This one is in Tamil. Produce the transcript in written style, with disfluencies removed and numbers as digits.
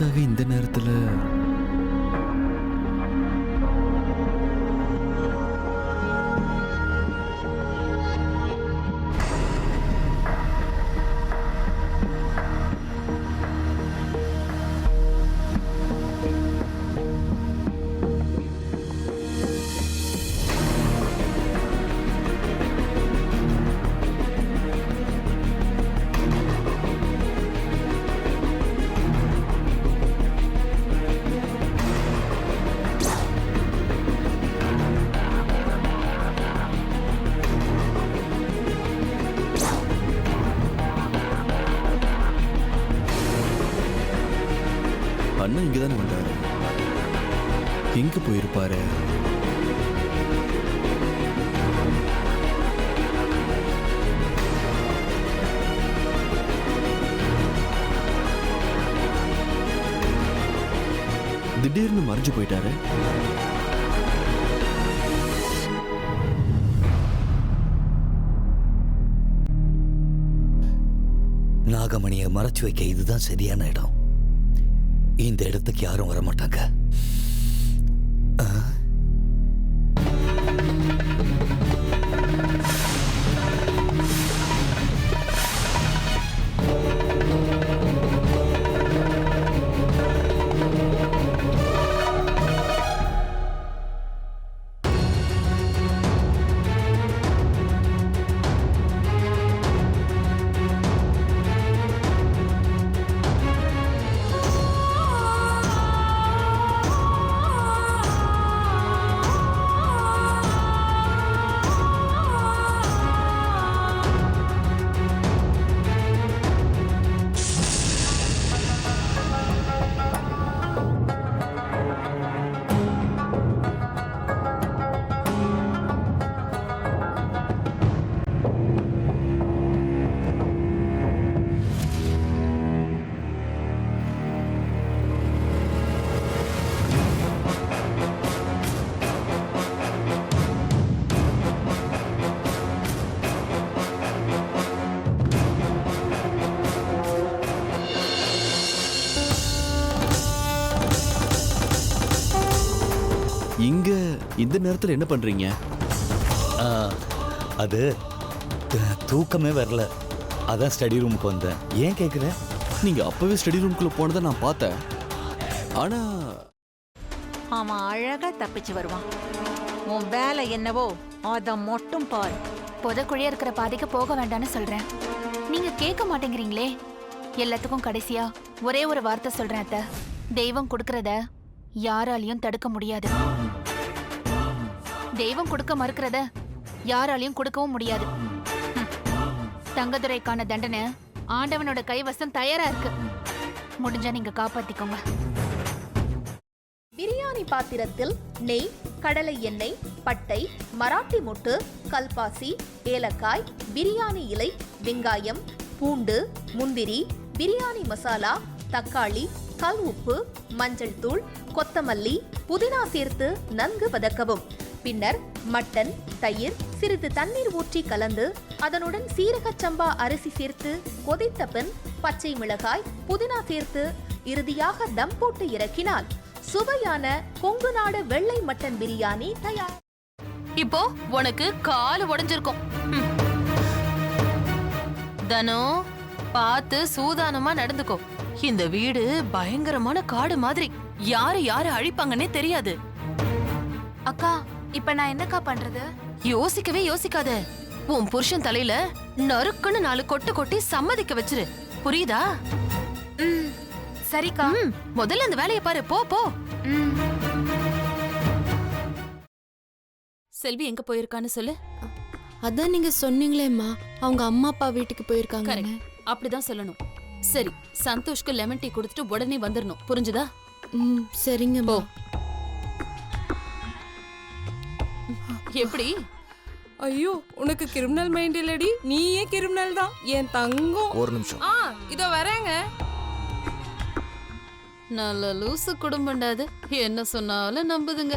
எதுக்காக இந்த நேரத்துல? அண்ணா இங்கதானே வந்தாரு, எங்க போயிருப்பாரு? திடீர்னு மறைஞ்சு போயிட்டாரு. நாகமணியை மறைச்சு வைக்க இதுதான் சரியான இடம். இந்த இடத்துக்கு யாரும் வரமாட்டாங்க. இங்க இந்த நேரத்துல என்ன பண்றீங்க? அது தூக்கமே வரல, அதான் ஸ்டடி ரூமுக்கு வந்தேன். ஏன் கேக்குற? நீங்க அப்பவே ஸ்டடி ரூம்குள்ள போனதை நான் பார்த்தேன். ஆனா அவன் அழகா தப்பிச்சு வருவான். உன் வேலை என்னவோ அத மட்டும் பாரு. புதக்குழியா இருக்கிற பாதைக்கு போக வேண்டாம்னு சொல்றேன், நீங்க கேட்க மாட்டேங்கிறீங்களே. எல்லாத்துக்கும் கடைசியா ஒரே ஒரு வார்த்தை சொல்றேன் அத்தை. தெய்வம் கொடுக்கறத யாராலையும் தடுக்க முடியாது. தெய்வம் கொடுக்க மறுக்கிறத யாராலையும் கொடுக்கவும் முடியாது. தங்கதுரைக்கான தண்டனை ஆண்டவனோட கைவசம் தயாரா இருக்கு. முடிஞ்சா நீங்க காப்பாத்திக்கோங்க. பிரியாணி பாத்திரத்தில் நெய், கடலை எண்ணெய், பட்டை, மராட்டி மொட்டு, கல்பாசி, ஏலக்காய், பிரியாணி இலை, வெங்காயம், பூண்டு, முந்திரி, பிரியாணி மசாலா, தக்காளி, கல் உப்பு, மஞ்சள் தூள், கொத்தமல்லி, புதினா சேர்த்து நன்கு வதக்கவும். பின்னர் மட்டன், தயிர், சிறிது தண்ணீர் ஊற்றி கலந்து அதனுடன் சீரகச் சம்பா அரிசி சேர்த்து கொதித்த பின் பச்சை மிளகாய், புதினா சேர்த்து இறுதியாக தம் போட்டு இறக்கினால் சுவையான கொங்கு நாடு வெள்ளை மட்டன் பிரியாணி தயார். இப்போ உனக்கு கால் உடைஞ்சிருக்கும். தனோ, பார்த்து சூதானமா நடந்துக்கோ. இந்த வீடு பயங்கரமான காடு மாதிரி, யாரு யாரு அழிப்பாங்கன்னே தெரியாது. அக்கா, இப்ப நான் என்னக்கா பண்றது? யோசிக்கவே யோசிக்காத. உன் புருஷன் தலையில நறுக்குன்னு 4 கொட்டு கொட்டி சம்மதிக்க வச்சிரு, புரியுதா? சரிக்கா. முதல்ல அந்த வேலையை பாரு. போ போ. செல்வி எங்க போயிருக்கான்னு சொல்லு. அதான் நீங்க சொன்னீங்களேம்மா, அவங்க அம்மா அப்பா வீட்டுக்கு போயிருக்காங்க. அப்படிதான் சொல்லணும். சரி, சந்தோஷ்க்கு லெமன் டீ கொடுத்துட்டு உடனே வந்துடணும், புரிஞ்சுதா? சரிங்க. போ. எப்படி? ஐயோ, உனக்கு கிரிமினல் மைண்ட் இல்லடி, நீயே கிரிமினல் தான் என் தங்கம். ஒரு நிமிஷம். இதோ வரேங்க. நல்ல லூசு குடும்பம்டாது, என்ன சொன்னாலும் நம்புதுங்க.